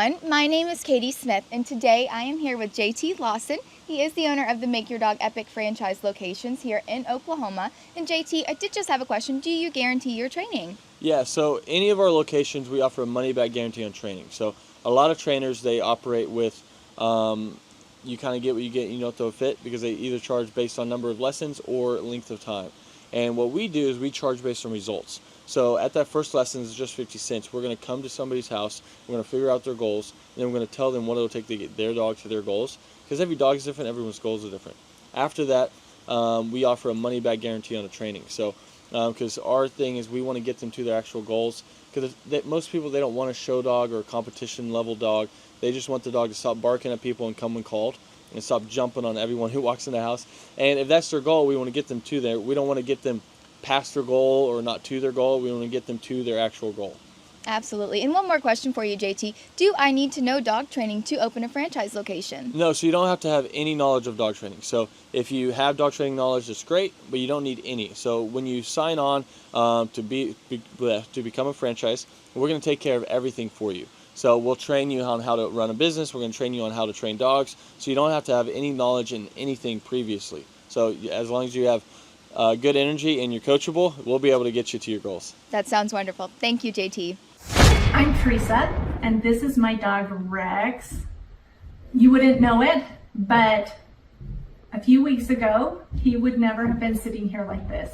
everyone, my name is Katie Smith and today I am here with JT Lawson. He is the owner of the Make Your Dog Epic franchise locations here in Oklahoma. And JT, I did just have a question. Do you guarantee your training? Yeah, so any of our locations we offer a money-back guarantee on training. So a lot of trainers, they operate with you kind of get what you get, you don't throw a fit, because they either charge based on number of lessons or length of time. And what we do is we charge based on results. So at that first lesson is just 50 cents. We're going to come to somebody's house, we're going to figure out their goals, and then we're going to tell them what it'll take to get their dog to their goals. Because every dog is different, everyone's goals are different. After that, we offer a money-back guarantee on the training. So, because our thing is we want to get them to their actual goals. Because most people, they don't want a show dog or a competition level dog. They just want the dog to stop barking at people and come when called, and stop jumping on everyone who walks in the house. And if that's their goal, we want to get them to there. We don't want to get them past their goal or not to their goal. We want to get them to their actual goal. Absolutely. And one more question for you, JT. Do I need to know dog training to open a franchise location? No, so you don't have to have any knowledge of dog training. So if you have dog training knowledge, it's great, but you don't need any. So when you sign on to become a franchise, we're going to take care of everything for you. So we'll train you on how to run a business. We're going to train you on how to train dogs. So you don't have to have any knowledge in anything previously. So as long as you have good energy and you're coachable, we'll be able to get you to your goals. That sounds wonderful. Thank you, JT. I'm Teresa, and this is my dog Rex. You wouldn't know it, but a few weeks ago, he would never have been sitting here like this.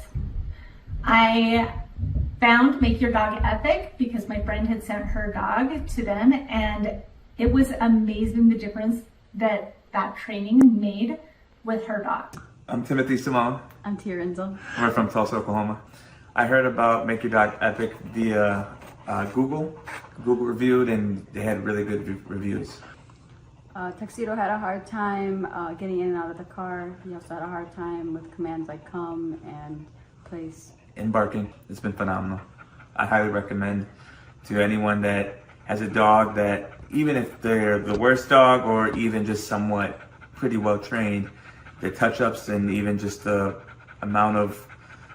I found Make Your Dog Epic because my friend had sent her dog to them, and it was amazing the difference that training made with her dog. I'm Timothy Simone. I'm Tia Renzel. We're from Tulsa, Oklahoma. I heard about Make Your Dog Epic via Google reviewed, and they had really good reviews. Tuxedo had a hard time getting in and out of the car. He also had a hard time with commands like come and place. And barking. It's been phenomenal. I highly recommend to anyone that has a dog that, even if they're the worst dog or even just somewhat pretty well trained, the touch-ups and even just the amount of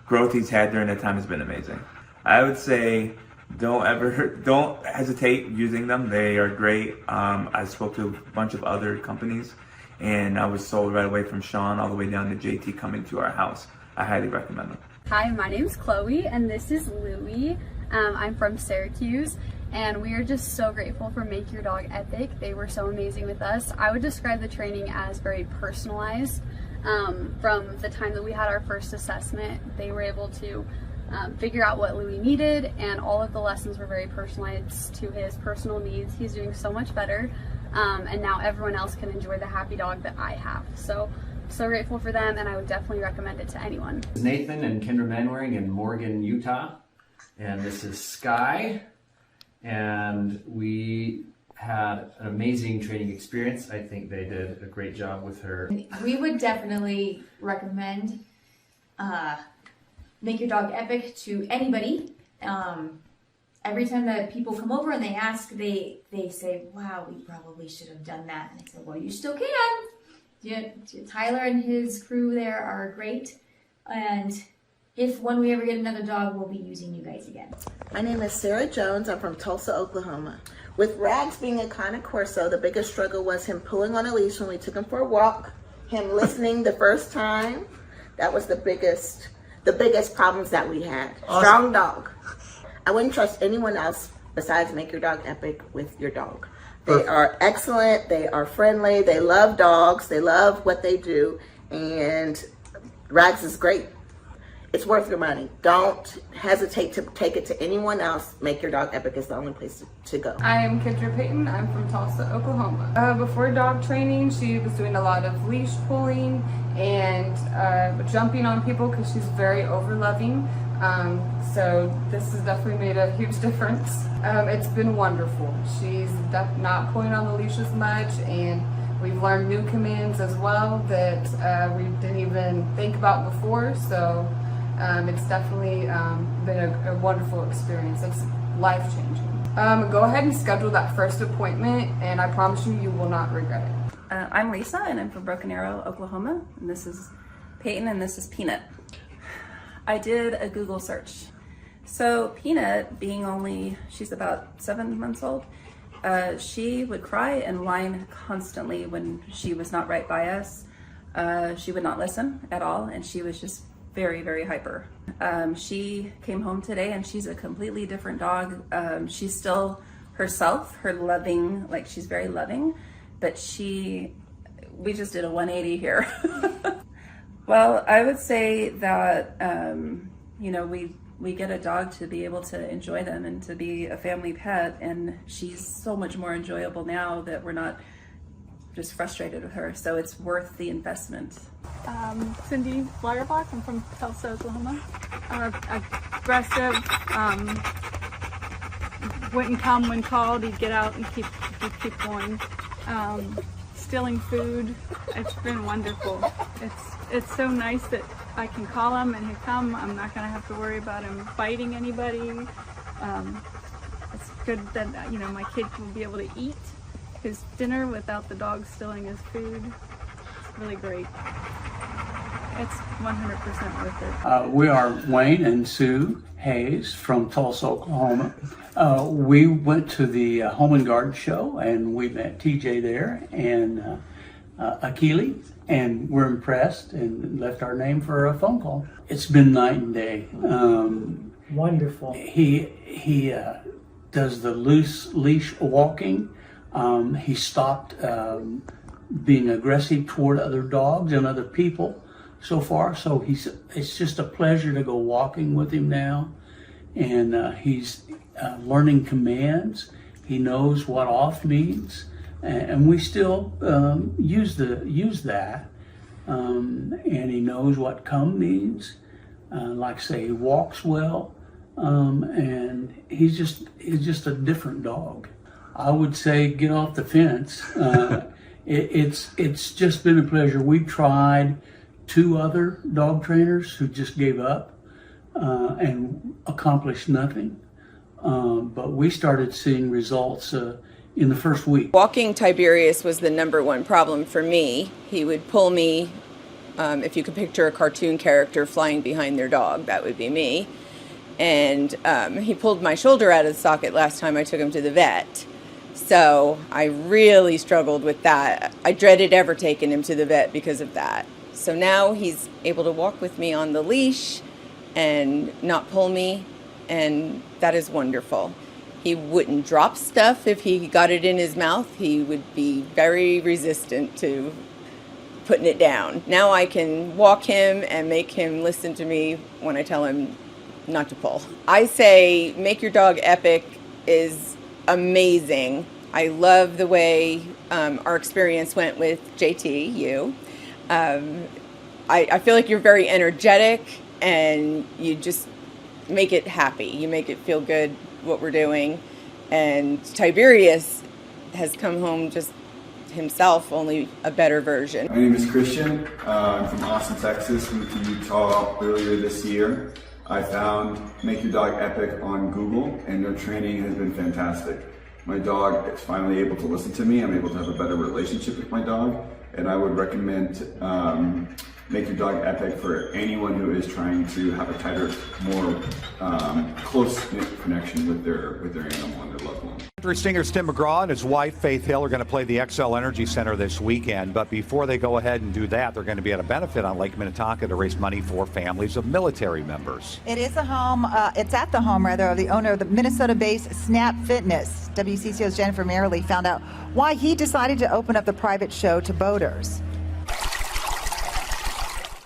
growth he's had during that time has been amazing. I would say don't hesitate using them. They are great. I spoke to a bunch of other companies, and I was sold right away from Sean all the way down to JT coming to our house. I highly recommend them. Hi, my name's Chloe, and this is Louie. I'm from Syracuse, and we are just so grateful for Make Your Dog Epic. They were so amazing with us. I would describe the training as very personalized. From the time that we had our first assessment, they were able to figure out what Louie needed, and all of the lessons were very personalized to his personal needs. He's doing so much better, and now everyone else can enjoy the happy dog that I have. So grateful for them, and I would definitely recommend it to anyone. This is Nathan and Kendra Manwaring in Morgan, Utah, and this is Sky, and we had an amazing training experience. I think they did a great job with her. We would definitely recommend Make Your Dog Epic to anybody. Every time that people come over and they ask, they say, wow, we probably should have done that. And I said, well, you still can. Yeah, Tyler and his crew there are great. And when we ever get another dog, we'll be using you guys again. My name is Sarah Jones. I'm from Tulsa, Oklahoma. With Rags being a Cane Corso, the biggest struggle was him pulling on a leash when we took him for a walk, him listening the first time. That was the biggest problems that we had. Awesome. Strong dog. I wouldn't trust anyone else besides Make Your Dog Epic with your dog. They are excellent, they are friendly, they love dogs, they love what they do, and Rags is great. It's worth your money. Don't hesitate to take it to anyone else. Make Your Dog Epic is the only place to go. I'm Kendra Payton. I'm from Tulsa, Oklahoma. Before dog training, she was doing a lot of leash pulling and jumping on people because she's very over-loving. So this has definitely made a huge difference. It's been wonderful. She's not pulling on the leash as much, and we've learned new commands as well that we didn't even think about before. So it's definitely been a wonderful experience. It's life-changing. Go ahead and schedule that first appointment, and I promise you, you will not regret it. I'm Lisa, and I'm from Broken Arrow, Oklahoma, and this is Peyton, and this is Peanut. I did a Google search. So Peanut, being she's about 7 months old, She would cry and whine constantly when she was not right by us. She would not listen at all, and she was just very, very hyper. She came home today and she's a completely different dog. She's still herself, her loving, like she's very loving, but we just did a 180 here. Well, I would say that, you know, we get a dog to be able to enjoy them and to be a family pet, and she's so much more enjoyable now that we're not just frustrated with her, so it's worth the investment. Cindy Flyerbox, I'm from Tulsa, Oklahoma. Aggressive, wouldn't come when called, he'd get out and keep going. Stealing food, it's been wonderful. It's so nice that I can call him and he'll come. I'm not gonna have to worry about him biting anybody. It's good that, you know, my kid will be able to eat his dinner without the dog stealing his food. It's really great. It's 100% worth it. We are Wayne and Sue Hayes from Tulsa, Oklahoma. We went to the Home and Garden show and we met TJ there and Akili, and we're impressed and left our name for a phone call. It's been night and day. Wonderful. He does the loose leash walking. He stopped being aggressive toward other dogs and other people so far. So it's just a pleasure to go walking with him now. And he's learning commands. He knows what off means. And we still use that. And he knows what come means. Like say, he walks well. And he's just a different dog. I would say get off the fence. It's just been a pleasure. We tried 2 other dog trainers who just gave up and accomplished nothing. But we started seeing results in the first week. Walking Tiberius was the #1 problem for me. He would pull me, if you could picture a cartoon character flying behind their dog, that would be me. And he pulled my shoulder out of the socket last time I took him to the vet. So I really struggled with that. I dreaded ever taking him to the vet because of that. So now he's able to walk with me on the leash and not pull me, and that is wonderful. He wouldn't drop stuff if he got it in his mouth. He would be very resistant to putting it down. Now I can walk him and make him listen to me when I tell him not to pull. I say Make Your Dog Epic is amazing. I love the way our experience went with JT, you. I feel like you're very energetic and you just make it happy. You make it feel good what we're doing. And Tiberius has come home just himself, only a better version. My name is Christian. I'm from Austin, Texas. Moved to Utah earlier this year. I found Make Your Dog Epic on Google, and their training has been fantastic. My dog is finally able to listen to me. I'm able to have a better relationship with my dog, and I would recommend Make Your Dog Epic for anyone who is trying to have a tighter, more close-knit connection with their animal and their loved one. Country singer Tim McGraw and his wife Faith Hill are going to play the XL Energy Center this weekend, but before they go ahead and do that, they're going to be at a benefit on Lake Minnetonka to raise money for families of military members. It is a home, it's at the home rather of the owner of the Minnesota-based Snap Fitness. WCCO's Jennifer Merrily found out why he decided to open up the private show to boaters.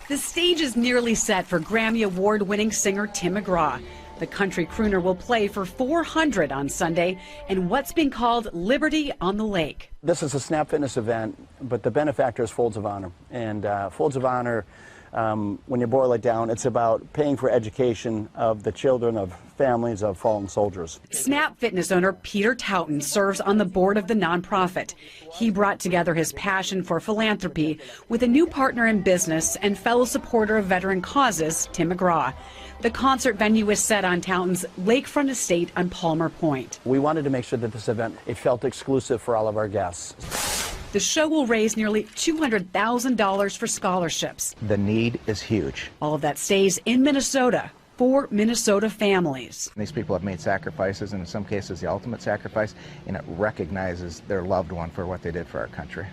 The stage is nearly set for Grammy Award-winning singer Tim McGraw. The country crooner will play for 400 on Sunday in what's being called Liberty on the Lake. This is a Snap Fitness event, but the benefactor is Folds of Honor. And Folds of Honor, when you boil it down, it's about paying for education of the children of families of fallen soldiers. Snap Fitness owner Peter Taunton serves on the board of the nonprofit. He brought together his passion for philanthropy with a new partner in business and fellow supporter of veteran causes, Tim McGraw. The concert venue is set on Taunton's lakefront estate on Palmer Point. We wanted to make sure that this event, it felt exclusive for all of our guests. The show will raise nearly $200,000 for scholarships. The need is huge. All of that stays in Minnesota 4 Minnesota families. These people have made sacrifices, and in some cases the ultimate sacrifice, and it recognizes their loved one for what they did for our country.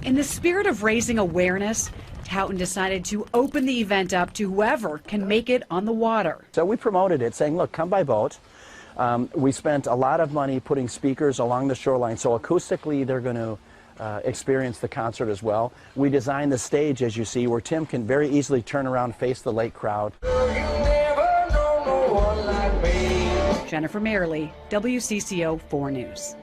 In the spirit of raising awareness, Taunton decided to open the event up to whoever can make it on the water. So we promoted it saying, look, come by boat. We spent a lot of money putting speakers along the shoreline, so acoustically they're going to experience the concert as well. We designed the stage, as you see, where Tim can very easily turn around, face the lake crowd. Jennifer Merrily, WCCO 4 News.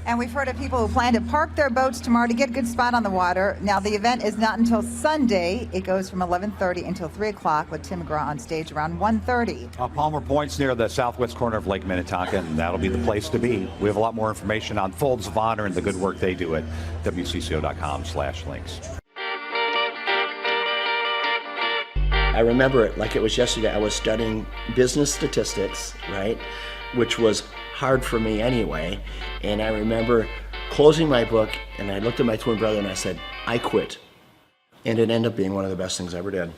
And we've heard of people who plan to park their boats tomorrow to get a good spot on the water. Now, the event is not until Sunday. It goes from 11:30 until 3 o'clock with Tim McGraw on stage around 1:30. Palmer Point's near the southwest corner of Lake Minnetonka, and that'll be the place to be. We have a lot more information on Folds of Honor and the good work they do at WCCO.com/links. I remember it like it was yesterday. I was studying business statistics, right, which was hard for me anyway. And I remember closing my book, and I looked at my twin brother and I said, I quit. And it ended up being one of the best things I ever did.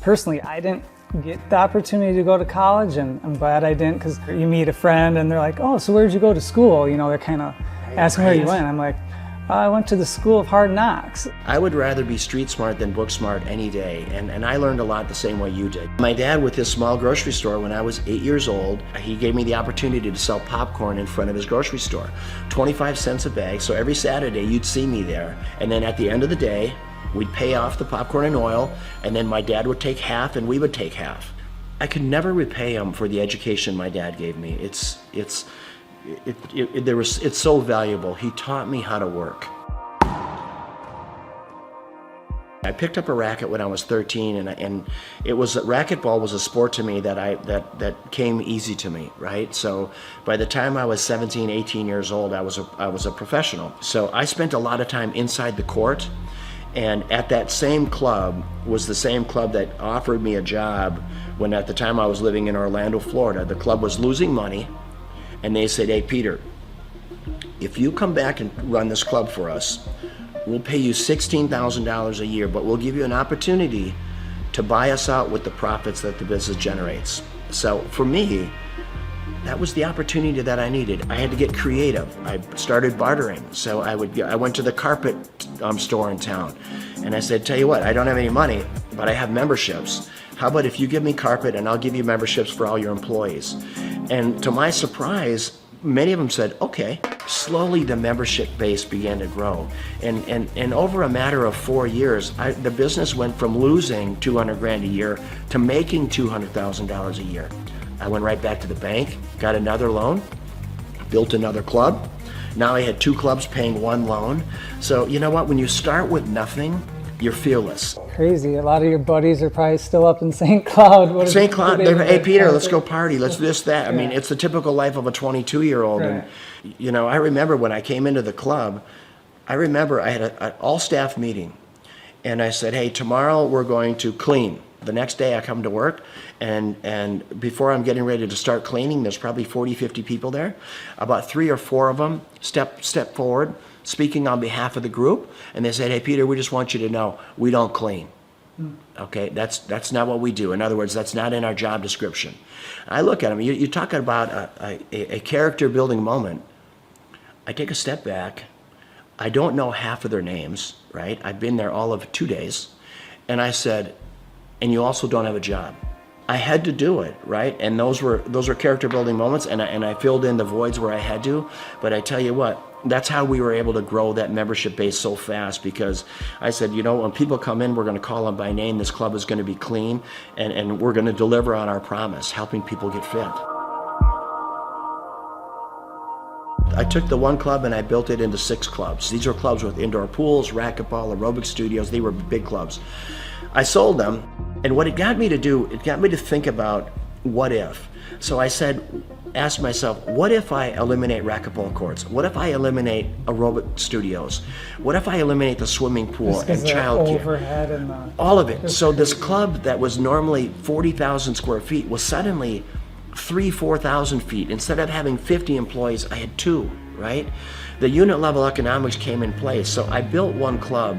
Personally, I didn't get the opportunity to go to college, and I'm glad I didn't, because you meet a friend and they're like, oh, so where'd you go to school? You know, they're kind of asking where you went. I'm like, I went to the School of Hard Knocks. I would rather be street smart than book smart any day, and I learned a lot the same way you did. My dad, with his small grocery store, when I was 8 years old, he gave me the opportunity to sell popcorn in front of his grocery store. 25 cents a bag, so every Saturday you'd see me there, and then at the end of the day, we'd pay off the popcorn and oil, and then my dad would take half and we would take half. I could never repay him for the education my dad gave me. It's so valuable. He taught me how to work. I picked up a racket when I was 13, and it was racquetball was a sport to me that came easy to me, right? So by the time I was 17, 18 years old, I was a professional. So I spent a lot of time inside the court. And at that same club was the same club that offered me a job when at the time I was living in Orlando, Florida. The club was losing money, and they said, hey, Peter, if you come back and run this club for us, we'll pay you $16,000 a year, but we'll give you an opportunity to buy us out with the profits that the business generates. So for me, that was the opportunity that I needed. I had to get creative. I started bartering. So I went to the carpet store in town, and I said, tell you what, I don't have any money, but I have memberships. How about if you give me carpet and I'll give you memberships for all your employees? And to my surprise, many of them said, okay. Slowly the membership base began to grow. And over a matter of 4 years, the business went from losing $200,000 a year to making $200,000 a year. I went right back to the bank, got another loan, built another club. Now I had 2 clubs paying 1 loan. So you know what, when you start with nothing, you're fearless. Crazy, a lot of your buddies are probably still up in St. Cloud. St. Cloud, hey Peter, let's go party, let's do this, that. I mean, it's the typical life of a 22-year-old. Right. And you know, I remember when I came into the club, I remember I had an all-staff meeting. And I said, hey, tomorrow we're going to clean. The next day I come to work, and before I'm getting ready to start cleaning, there's probably 40, 50 people there. About 3 or 4 of them step forward, speaking on behalf of the group, and they said, hey, Peter, we just want you to know, we don't clean. Okay, that's not what we do. In other words, that's not in our job description. I look at them, you're talking about a character building moment. I take a step back. I don't know half of their names, right? I've been there all of 2 days. And I said, and you also don't have a job. I had to do it, right? And those were character building moments, and I filled in the voids where I had to. But I tell you what, that's how we were able to grow that membership base so fast, because I said, you know, when people come in, we're going to call them by name. This club is going to be clean, and we're going to deliver on our promise, helping people get fit. I took the one club and I built it into 6 clubs. These are clubs with indoor pools, racquetball, aerobic studios. They were big clubs. I sold them, and what it got me to do, it got me to think about what if? So I asked myself, what if I eliminate racquetball courts? What if I eliminate aerobic studios? What if I eliminate the swimming pool and childcare? Overhead and the... All of it. So this club that was normally 40,000 square feet was suddenly 4,000 feet. Instead of having 50 employees, I had 2, right? The unit level economics came in place. So I built one club,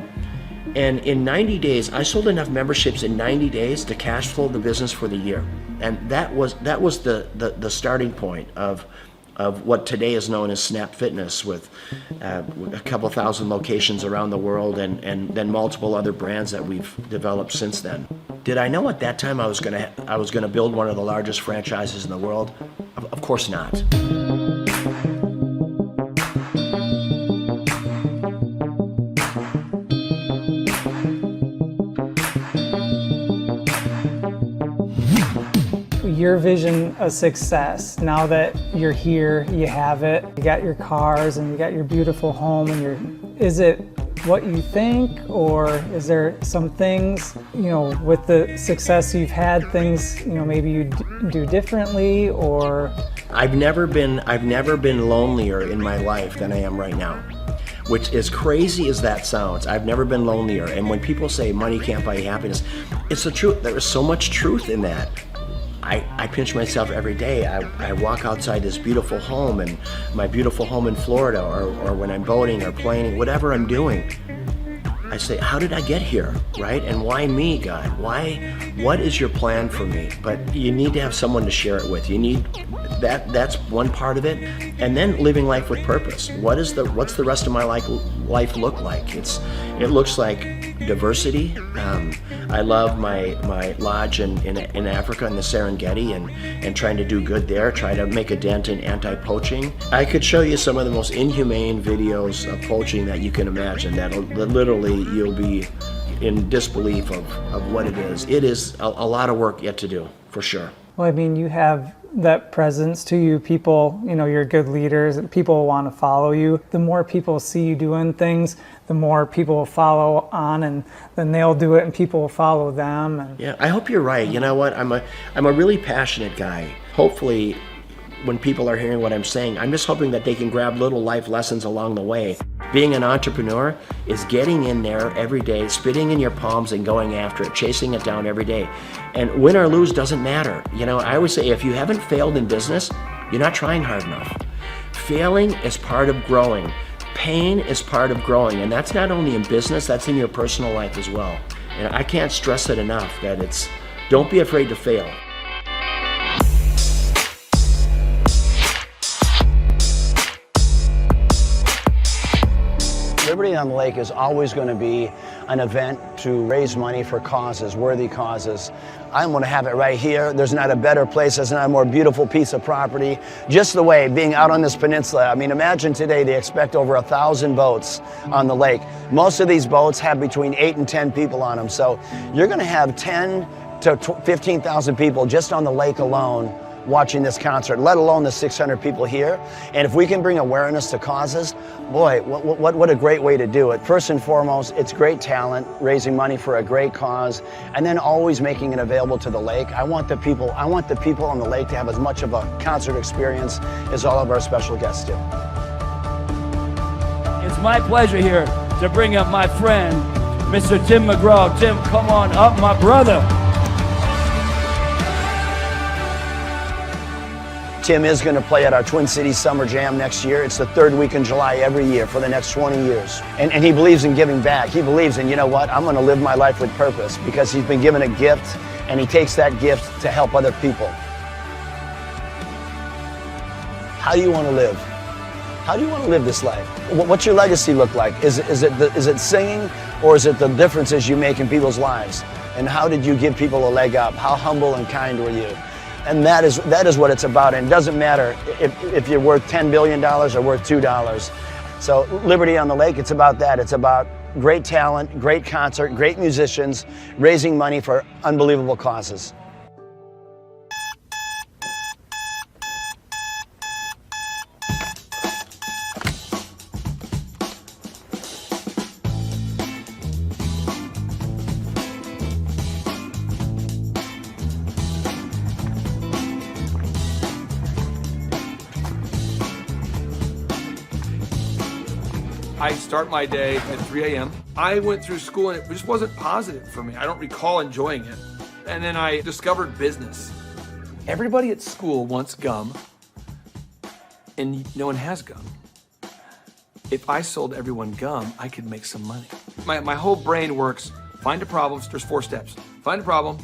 and in 90 days, I sold enough memberships in 90 days to cash flow the business for the year. And that was the starting point of what today is known as Snap Fitness, with a couple thousand locations around the world, and then multiple other brands that we've developed since then. Did I know at that time I was gonna build one of the largest franchises in the world? Of course not. Your vision of success, now that you're here, you have it, you got your cars and you got your beautiful home, and is it what you think, or is there some things, with the success you've had, things, maybe you do differently, or? I've never been lonelier in my life than I am right now. Which, as crazy as that sounds, I've never been lonelier. And when people say money can't buy you happiness, it's the truth. There is so much truth in that. I pinch myself every day. I walk outside this beautiful home, and my beautiful home in Florida, or when I'm boating or planing, whatever I'm doing, I say, how did I get here, right? And why me, God? What is your plan for me? But you need to have someone to share it with. You need that's one part of it. And then living life with purpose. What's the rest of my life look like? It looks like diversity. I love my lodge in Africa, in the Serengeti, and trying to do good there, try to make a dent in anti-poaching. I could show you some of the most inhumane videos of poaching that you can imagine, that literally you'll be in disbelief of what it is. It is a lot of work yet to do, for sure. Well, I mean, you have that presence to you. People, you're good leaders. People want to follow you. The more people see you doing things, the more people will follow on, and then they'll do it and people will follow them. And... Yeah, I hope you're right. You know what? I'm a really passionate guy. Hopefully, when people are hearing what I'm saying, I'm just hoping that they can grab little life lessons along the way. Being an entrepreneur is getting in there every day, spitting in your palms and going after it, chasing it down every day. And win or lose doesn't matter. I always say, if you haven't failed in business, you're not trying hard enough. Failing is part of growing. Pain is part of growing. And that's not only in business, that's in your personal life as well. And I can't stress it enough that don't be afraid to fail. Liberty on the Lake is always going to be an event to raise money for causes, worthy causes. I'm going to have it right here. There's not a better place. There's not a more beautiful piece of property. Just the way, being out on this peninsula. I mean, imagine today they expect over 1,000 boats on the lake. Most of these boats have between 8 and 10 people on them. So you're going to have 10 to 15,000 people just on the lake alone watching this concert, let alone the 600 people here. And if we can bring awareness to causes, boy, what a great way to do it. First and foremost, it's great talent, raising money for a great cause, and then always making it available to the lake. I want the people on the lake to have as much of a concert experience as all of our special guests do. It's my pleasure here to bring up my friend, Mr. Tim McGraw. Tim, come on up, my brother. Tim is going to play at our Twin Cities Summer Jam next year. It's the third week in July every year for the next 20 years. And he believes in giving back. He believes in, I'm going to live my life with purpose, because he's been given a gift, and he takes that gift to help other people. How do you want to live? How do you want to live this life? What's your legacy look like? Is it singing, or is it the differences you make in people's lives? And how did you give people a leg up? How humble and kind were you? And that is what it's about. And it doesn't matter if you're worth $10 billion or worth $2. So Liberty on the Lake, it's about that. It's about great talent, great concert, great musicians, raising money for unbelievable causes. I start my day at 3 a.m. I went through school and it just wasn't positive for me. I don't recall enjoying it. And then I discovered business. Everybody at school wants gum, and no one has gum. If I sold everyone gum, I could make some money. My whole brain works, find a problem, there's 4 steps. Find a problem,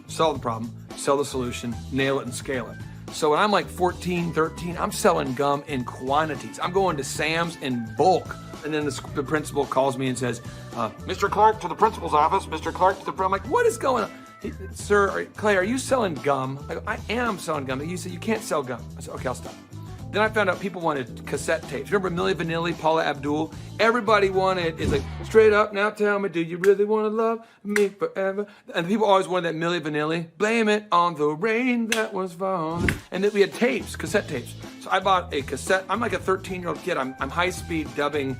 solve the problem, sell the solution, nail it and scale it. So when I'm like 14, 13, I'm selling gum in quantities. I'm going to Sam's in bulk. And then the principal calls me and says, Mr. Clark to the principal's office, Mr. Clark to the, I'm like, what is going on? Sir, Clay, are you selling gum? I go, I am selling gum. He said, you can't sell gum. I said, okay, I'll stop. Then I found out people wanted cassette tapes. Remember Milli Vanilli, Paula Abdul? Everybody wanted, it's like, straight up, now tell me, do you really want to love me forever? And people always wanted that Milli Vanilli. Blame it on the rain that was falling. And then we had tapes, cassette tapes. So I bought a cassette. I'm like a 13-year-old kid. I'm high-speed dubbing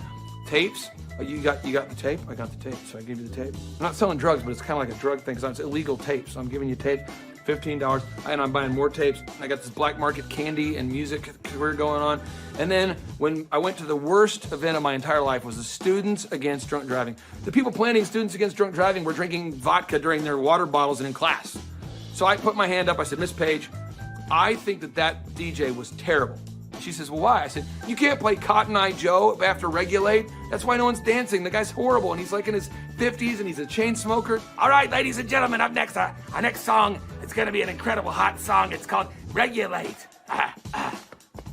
tapes. Oh, you got the tape? I got the tape, so I gave you the tape. I'm not selling drugs, but it's kind of like a drug thing, because it's illegal tape. So I'm giving you tape, $15, and I'm buying more tapes. I got this black market candy and music career going on. And then when I went to the worst event of my entire life was the Students Against Drunk Driving. The people planning Students Against Drunk Driving were drinking vodka during their water bottles and in class. So I put my hand up, I said, Miss Page, I think that DJ was terrible. She says, well, why? I said, you can't play Cotton Eye Joe after Regulate. That's why no one's dancing. The guy's horrible, and he's like in his 50s, and he's a chain smoker. All right, ladies and gentlemen, up next, our next song, it's going to be an incredible hot song. It's called Regulate. And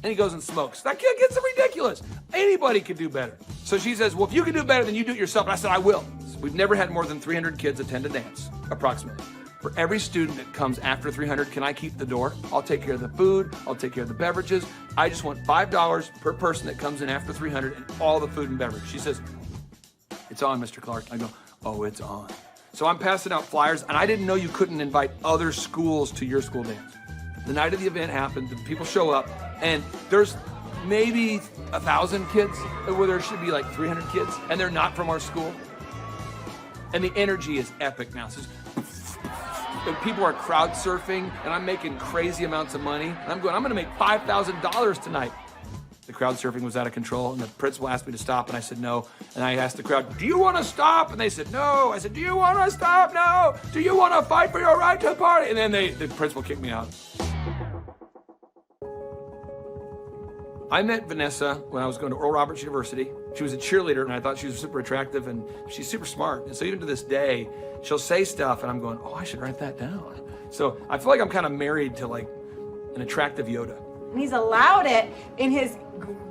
he goes and smokes. That kid gets ridiculous. Anybody could do better. So she says, well, if you can do better, then you do it yourself. And I said, I will. We've never had more than 300 kids attend a dance, approximately. For every student that comes after 300, can I keep the door? I'll take care of the food. I'll take care of the beverages. I just want $5 per person that comes in after 300 and all the food and beverage. She says, it's on, Mr. Clark. I go, oh, it's on. So I'm passing out flyers, and I didn't know you couldn't invite other schools to your school dance. The night of the event happened, the people show up, and there's maybe 1,000 kids, where there should be like 300 kids, and they're not from our school. And the energy is epic now. So and people are crowd surfing, and I'm making crazy amounts of money. And I'm gonna make $5,000 tonight. The crowd surfing was out of control, and the principal asked me to stop, and I said no. And I asked the crowd, do you want to stop? And they said no. I said, do you want to stop? No. Do you want to fight for your right to party? And then the principal kicked me out. I met Vanessa when I was going to Oral Roberts University. She was a cheerleader, and I thought she was super attractive, and she's super smart. And so even to this day, she'll say stuff, and I'm going, oh, I should write that down. So I feel like I'm kind of married to like an attractive Yoda. And he's allowed it in his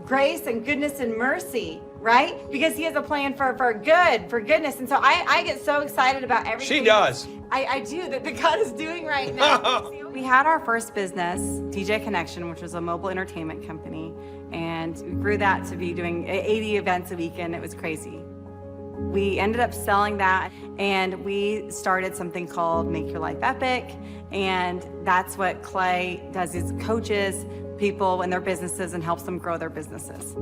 grace and goodness and mercy, right? Because he has a plan for goodness. And so I get so excited about everything. She does. I do, that God is doing right now. We had our first business, DJ Connection, which was a mobile entertainment company, and we grew that to be doing 80 events a weekend. It was crazy. We ended up selling that, and we started something called Make Your Life Epic, and that's what Clay does, is coaches people in their businesses and helps them grow their businesses.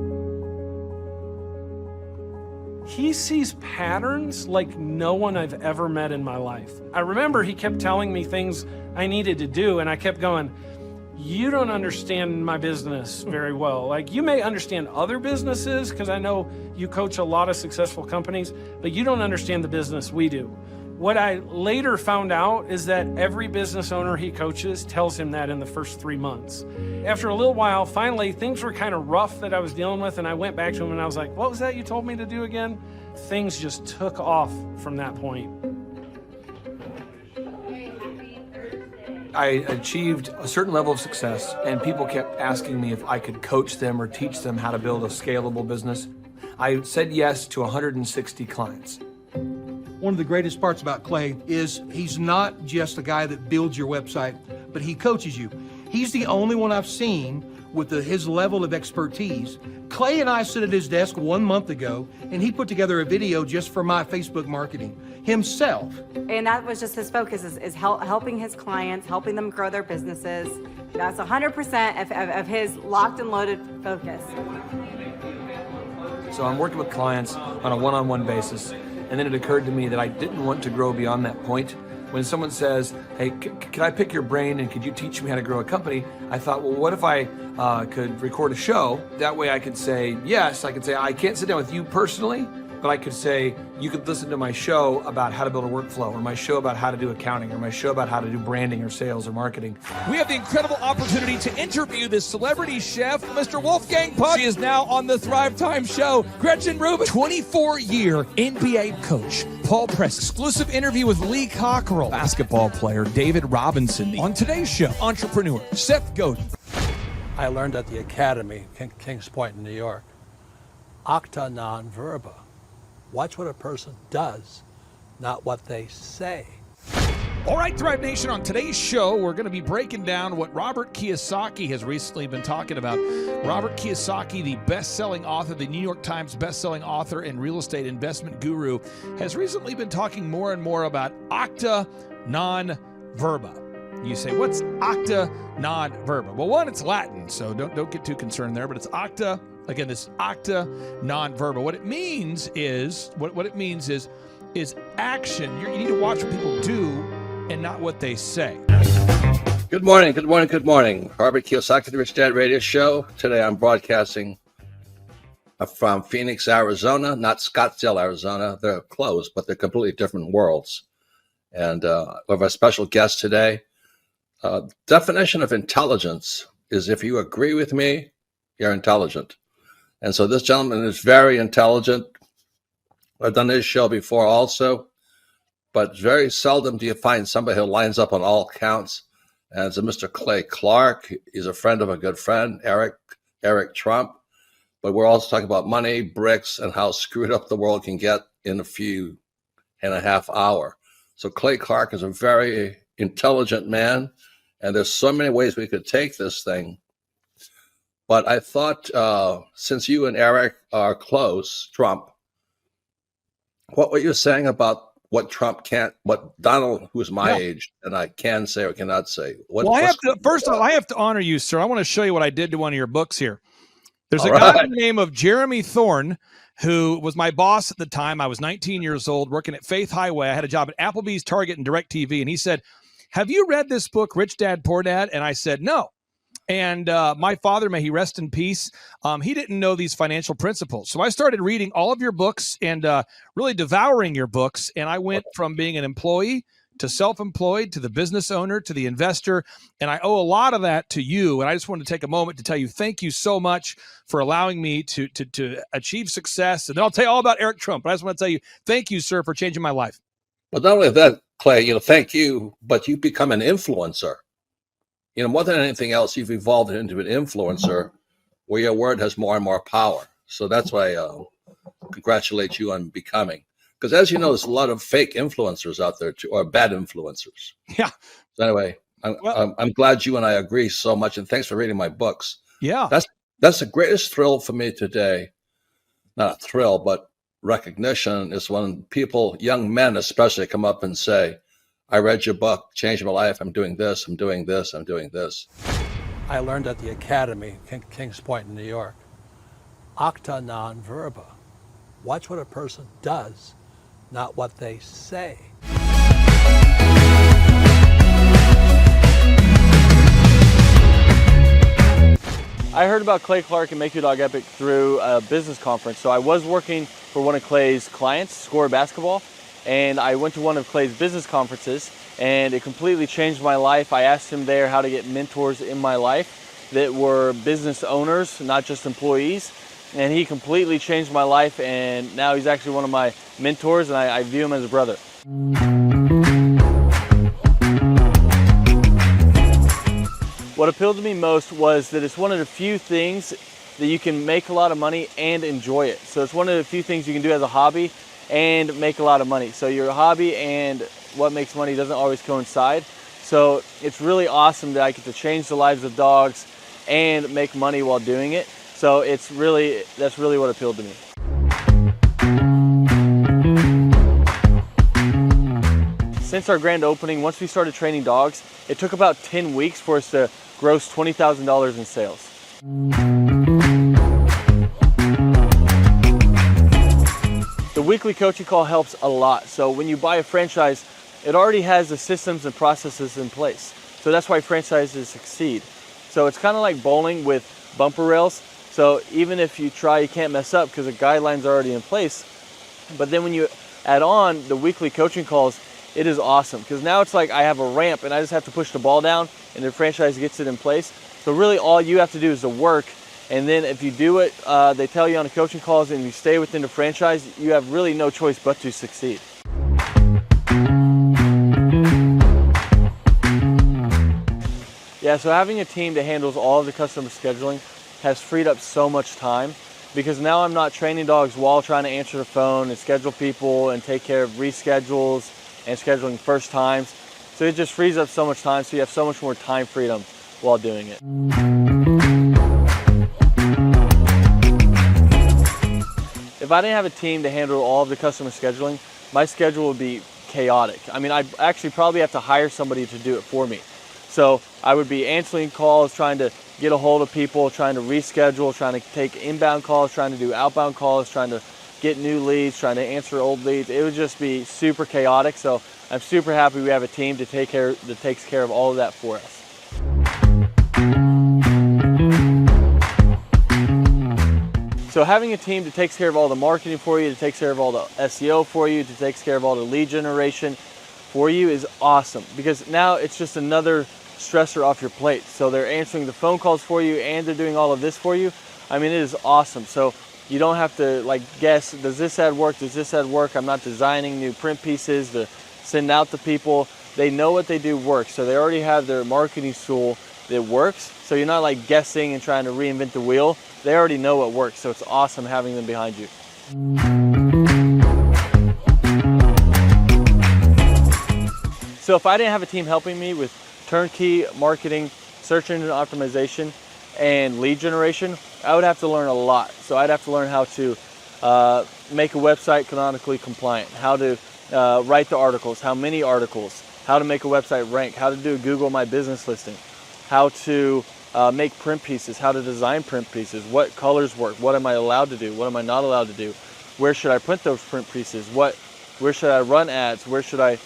He sees patterns like no one I've ever met in my life. I remember he kept telling me things I needed to do, and I kept going, you don't understand my business very well. Like, you may understand other businesses, because I know you coach a lot of successful companies, but you don't understand the business we do. What I later found out is that every business owner he coaches tells him that in the first 3 months. After a little while, finally, things were kind of rough that I was dealing with, and I went back to him and I was like, what was that you told me to do again? Things just took off from that point. I achieved a certain level of success, and people kept asking me if I could coach them or teach them how to build a scalable business. I said yes to 160 clients. One of the greatest parts about Clay is he's not just a guy that builds your website, but he coaches you. He's the only one I've seen with his level of expertise. Clay and I sit at his desk 1 month ago, and he put together a video just for my Facebook marketing himself. And that was just his focus, is helping his clients, helping them grow their businesses. That's 100% of his locked and loaded focus. So I'm working with clients on a one-on-one basis, and then it occurred to me that I didn't want to grow beyond that point. When someone says, hey, can I pick your brain and could you teach me how to grow a company? I thought, well, what if I could record a show? That way I could say, yes, I could say, I can't sit down with you personally, but I could say, you could listen to my show about how to build a workflow, or my show about how to do accounting, or my show about how to do branding or sales or marketing. We have the incredible opportunity to interview this celebrity chef, Mr. Wolfgang Puck. She is now on the Thrive Time show. Gretchen Rubin, 24-year NBA coach. Paul Press, exclusive interview with Lee Cockrell. Basketball player David Robinson. On today's show, entrepreneur Seth Godin. I learned at the Academy, Kings Point in New York, acta non verba. Watch what a person does, not what they say. All right, Thrive Nation, on today's show, we're going to be breaking down what Robert Kiyosaki has recently been talking about. Robert Kiyosaki, the best-selling author, the New York Times best-selling author and real estate investment guru, has recently been talking more and more about acta non verba. You say, what's acta non verba? Well, one, it's Latin, so don't get too concerned there, but it's acta. Again, this acta non verba. What it means is action. You need to watch what people do and not what they say. Good morning, good morning, good morning. Robert Kiyosaki, the Rich Dad Radio Show. Today I'm broadcasting from Phoenix, Arizona, not Scottsdale, Arizona. They're close, but they're completely different worlds. And we have a special guest today. Definition of intelligence is if you agree with me, you're intelligent. And so this gentleman is very intelligent. I've done his show before also, but very seldom do you find somebody who lines up on all counts. And it's a Mr. Clay Clark. He's a friend of a good friend, Eric Trump. But we're also talking about money, bricks, and how screwed up the world can get in a few and a half hour. So Clay Clark is a very intelligent man, and there's so many ways we could take this thing. But I thought, since you and Eric are close, Trump, what were you saying about what Trump can't, what Donald, who's my age, and I can say or cannot say? First of all, I have to honor you, sir. I want to show you what I did to one of your books here. There's a guy by the name of Jeremy Thorne, who was my boss at the time. I was 19 years old, working at Faith Highway. I had a job at Applebee's, Target, and DirecTV. And he said, have you read this book, Rich Dad, Poor Dad? And I said, no. And my father, may he rest in peace, he didn't know these financial principles. So I started reading all of your books and really devouring your books. And I went from being an employee to self-employed, to the business owner, to the investor. And I owe a lot of that to you. And I just wanted to take a moment to tell you, thank you so much for allowing me to achieve success. And then I'll tell you all about Eric Trump. But I just want to tell you, thank you, sir, for changing my life. But not only that, Clay, thank you, but you become an influencer. More than anything else, you've evolved into an influencer where your word has more and more power. So that's why I congratulate you on becoming. Because as you know, there's a lot of fake influencers out there, too, or bad influencers. Yeah. So anyway, I'm glad you and I agree so much, and thanks for reading my books. Yeah. That's the greatest thrill for me today. Not a thrill, but recognition is when people, young men especially, come up and say, I read your book, changed my life. I'm doing this, I'm doing this, I'm doing this. I learned at the Academy, Kings Point in New York, acta non verba. Watch what a person does, not what they say. I heard about Clay Clark and Make Your Dog Epic through a business conference. So I was working for one of Clay's clients, Score Basketball, and I went to one of Clay's business conferences, and it completely changed my life. I asked him there how to get mentors in my life that were business owners, not just employees, and he completely changed my life, and now he's actually one of my mentors, and I view him as a brother. What appealed to me most was that it's one of the few things that you can make a lot of money and enjoy it. So it's one of the few things you can do as a hobby and make a lot of money. So your hobby and what makes money doesn't always coincide. So it's really awesome that I get to change the lives of dogs and make money while doing it. So that's really what appealed to me. Since our grand opening, once we started training dogs, it took about 10 weeks for us to gross $20,000 in sales. The weekly coaching call helps a lot. So when you buy a franchise it already has the systems and processes in place. So that's why franchises succeed. So it's kind of like bowling with bumper rails. So even if you try, you can't mess up because the guidelines are already in place. But then when you add on the weekly coaching calls, it is awesome because now it's like I have a ramp and I just have to push the ball down and the franchise gets it in place. So really all you have to do is the work. And then if you do it, they tell you on the coaching calls and you stay within the franchise, you have really no choice but to succeed. Yeah, so having a team that handles all of the customer scheduling has freed up so much time because now I'm not training dogs while trying to answer the phone and schedule people and take care of reschedules and scheduling first times. So it just frees up so much time, so you have so much more time freedom while doing it. If I didn't have a team to handle all of the customer scheduling, my schedule would be chaotic. I mean, I'd actually probably have to hire somebody to do it for me. So I would be answering calls, trying to get a hold of people, trying to reschedule, trying to take inbound calls, trying to do outbound calls, trying to get new leads, trying to answer old leads. It would just be super chaotic. So I'm super happy we have a team that takes care of all of that for us. So having a team that takes care of all the marketing for you, that takes care of all the SEO for you, that takes care of all the lead generation for you is awesome because now it's just another stressor off your plate. So they're answering the phone calls for you and they're doing all of this for you. I mean, it is awesome. So you don't have to like guess, does this ad work? Does this ad work? I'm not designing new print pieces to send out to people. They know what they do works. So they already have their marketing tool that works. So you're not like guessing and trying to reinvent the wheel. They already know what works. So it's awesome having them behind you. So if I didn't have a team helping me with turnkey marketing, search engine optimization, and lead generation, I would have to learn a lot. So I'd have to learn how to make a website canonically compliant, how to write the articles, how many articles, how to make a website rank, how to do Google My Business listing, how to make print pieces, how to design print pieces, what colors work, what am I allowed to do, what am I not allowed to do, where should I print those print pieces, where should I run ads, where should I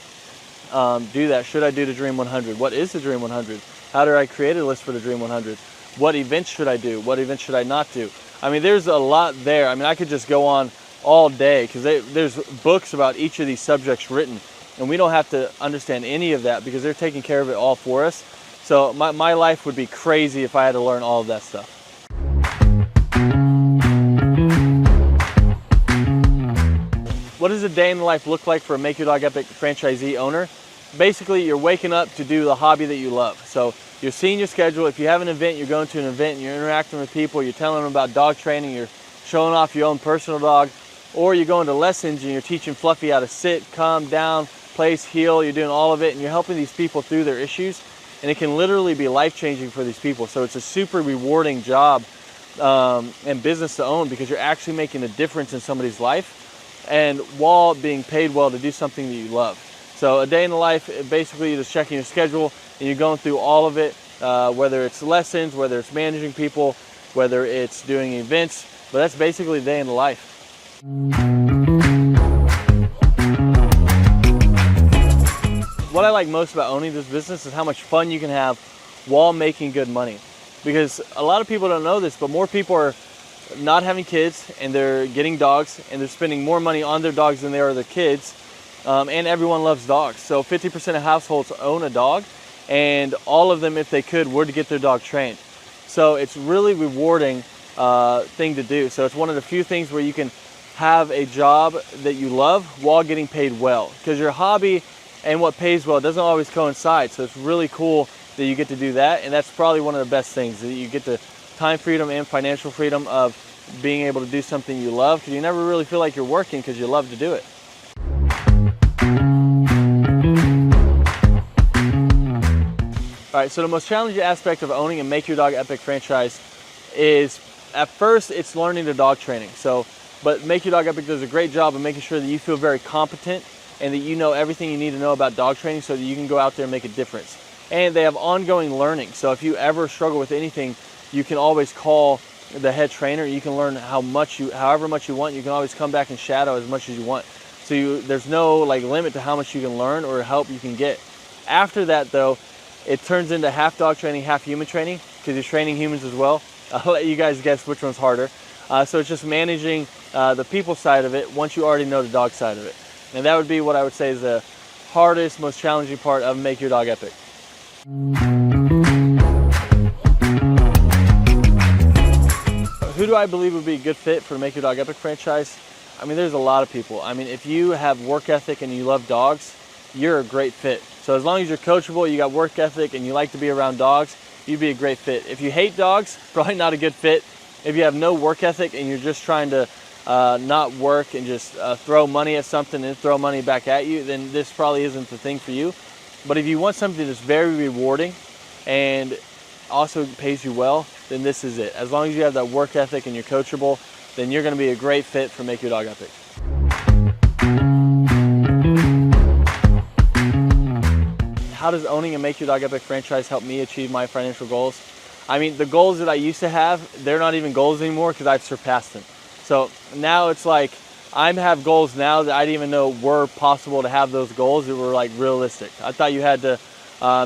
do that, should I do the Dream 100, what is the Dream 100, how do I create a list for the Dream 100, what events should I do, what events should I not do. I mean, there's a lot there. I mean, I could just go on all day because there's books about each of these subjects written, and we don't have to understand any of that because they're taking care of it all for us. So my life would be crazy if I had to learn all of that stuff. What does a day in the life look like for a Make Your Dog Epic franchisee owner? Basically, you're waking up to do the hobby that you love. So you're seeing your schedule. If you have an event, you're going to an event and you're interacting with people, you're telling them about dog training, you're showing off your own personal dog, or you're going to lessons and you're teaching Fluffy how to sit, calm down, place, heel, you're doing all of it, and you're helping these people through their issues. And it can literally be life-changing for these people. So it's a super rewarding job and business to own because you're actually making a difference in somebody's life and while being paid well to do something that you love. So a day in the life, basically you're just checking your schedule and you're going through all of it, whether it's lessons, whether it's managing people, whether it's doing events, but that's basically a day in the life. What I like most about owning this business is how much fun you can have while making good money. Because a lot of people don't know this, but more people are not having kids and they're getting dogs and they're spending more money on their dogs than they are their kids. And everyone loves dogs. So 50% of households own a dog, and all of them, if they could, were to get their dog trained. So it's really rewarding thing to do. So it's one of the few things where you can have a job that you love while getting paid well. Because your hobby and what pays well doesn't always coincide. So it's really cool that you get to do that. And that's probably one of the best things, that you get the time freedom and financial freedom of being able to do something you love, because you never really feel like you're working because you love to do it. All right, so the most challenging aspect of owning a Make Your Dog Epic franchise is, at first, it's learning the dog training. But Make Your Dog Epic does a great job of making sure that you feel very competent and that you know everything you need to know about dog training so that you can go out there and make a difference. And they have ongoing learning. So if you ever struggle with anything, you can always call the head trainer. You can learn however much you want. You can always come back and shadow as much as you want. So there's no like limit to how much you can learn or help you can get. After that though, it turns into half dog training, half human training, because you're training humans as well. I'll let you guys guess which one's harder. So it's just managing the people side of it once you already know the dog side of it. And that would be what I would say is the hardest, most challenging part of Make Your Dog Epic. Who do I believe would be a good fit for the Make Your Dog Epic franchise? I mean, there's a lot of people. I mean, if you have work ethic and you love dogs, you're a great fit. So as long as you're coachable, you got work ethic, and you like to be around dogs, you'd be a great fit. If you hate dogs, probably not a good fit. If you have no work ethic and you're just trying to not work and just throw money at something and throw money back at you, then this probably isn't the thing for you. But if you want something that's very rewarding and also pays you well, then this is it. As long as you have that work ethic and you're coachable, then you're going to be a great fit for Make Your Dog Epic. How does owning a Make Your Dog Epic franchise help me achieve my financial goals? I mean, the goals that I used to have, they're not even goals anymore because I've surpassed them. So now it's like I have goals now that I didn't even know were possible to have those goals that were like realistic. I thought you had to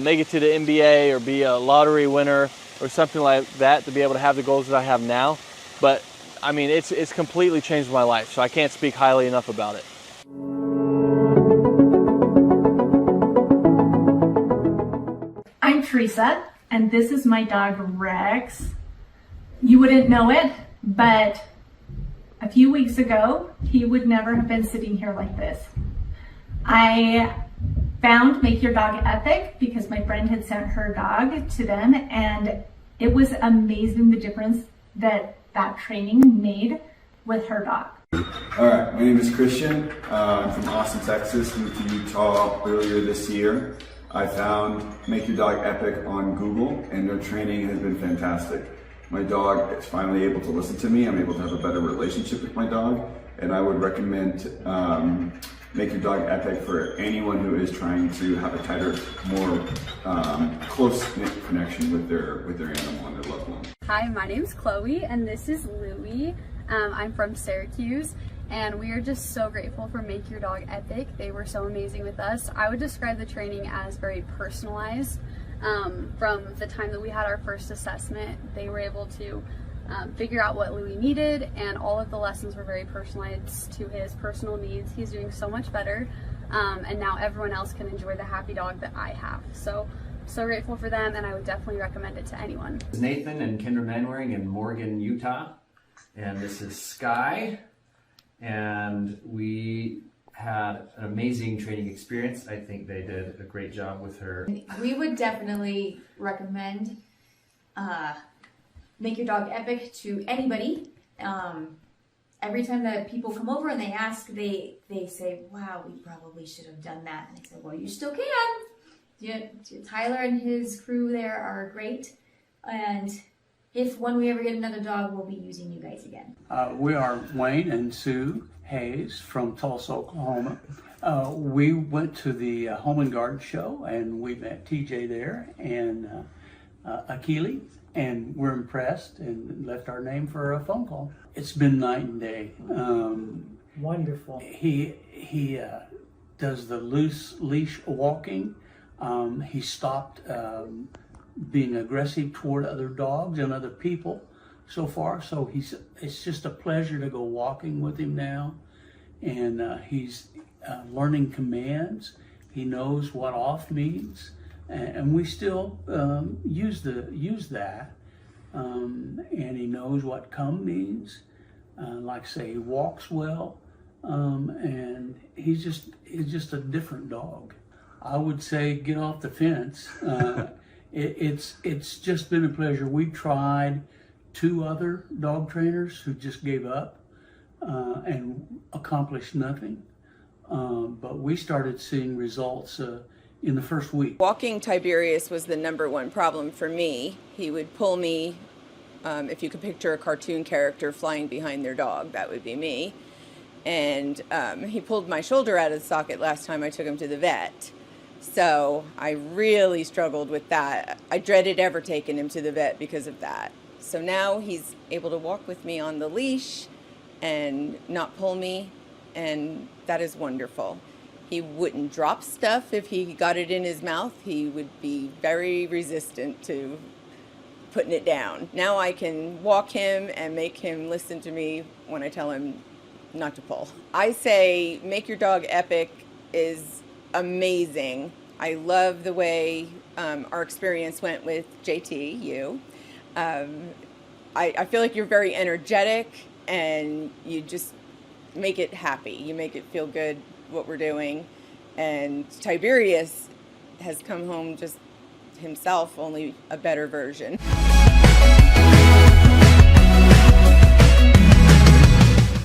make it to the NBA or be a lottery winner or something like that to be able to have the goals that I have now. But I mean, it's completely changed my life, so I can't speak highly enough about it. I'm Teresa, and this is my dog Rex. You wouldn't know it, but a few weeks ago, he would never have been sitting here like this. I found Make Your Dog Epic because my friend had sent her dog to them, and it was amazing the difference that training made with her dog. All right, my name is Christian. I'm from Austin, Texas. Moved to Utah earlier this year. I found Make Your Dog Epic on Google, and their training has been fantastic. My dog is finally able to listen to me. I'm able to have a better relationship with my dog, and I would recommend Make Your Dog Epic for anyone who is trying to have a tighter, more close-knit connection with their animal and their loved one. Hi, my name's Chloe, and this is Louie. I'm from Syracuse, and we are just so grateful for Make Your Dog Epic. They were so amazing with us. I would describe the training as very personalized. From the time that we had our first assessment, they were able to figure out what Louie needed, and all of the lessons were very personalized to his personal needs. He's doing so much better, and now everyone else can enjoy the happy dog that I have. So grateful for them, and I would definitely recommend it to anyone. This is Nathan and Kendra Manwaring in Morgan, Utah, and this is Sky, and we had an amazing training experience. I think they did a great job with her. We would definitely recommend Make Your Dog Epic to anybody. Every time that people come over and they ask, they say, wow, we probably should have done that. And I said, well, you still can. Yeah, Tyler and his crew there are great. And when we ever get another dog, we'll be using you guys again. We are Wayne and Sue Hayes from Tulsa, Oklahoma. We went to the Home and Garden show, and we met TJ there and Akili, and we're impressed and left our name for a phone call. It's been night and day. Wonderful. He does the loose leash walking. He stopped being aggressive toward other dogs and other people so far. So it's just a pleasure to go walking with him now. And he's learning commands. He knows what off means. And we still use that. And he knows what come means. Like say, he walks well. And he's just a different dog. I would say get off the fence. It's just been a pleasure. We tried 2 other dog trainers who just gave up and accomplished nothing. But we started seeing results in the first week. Walking Tiberius was the #1 problem for me. He would pull me, if you could picture a cartoon character flying behind their dog, that would be me. And he pulled my shoulder out of the socket last time I took him to the vet. So I really struggled with that. I dreaded ever taking him to the vet because of that. So now he's able to walk with me on the leash and not pull me and that is wonderful. He wouldn't drop stuff if he got it in his mouth. He would be very resistant to putting it down. Now I can walk him and make him listen to me when I tell him not to pull. I say Make Your Dog Epic is amazing. I love the way our experience went with JT, you. I feel like you're very energetic and you just make it happy. You make it feel good what we're doing. And Tiberius has come home just himself, only a better version.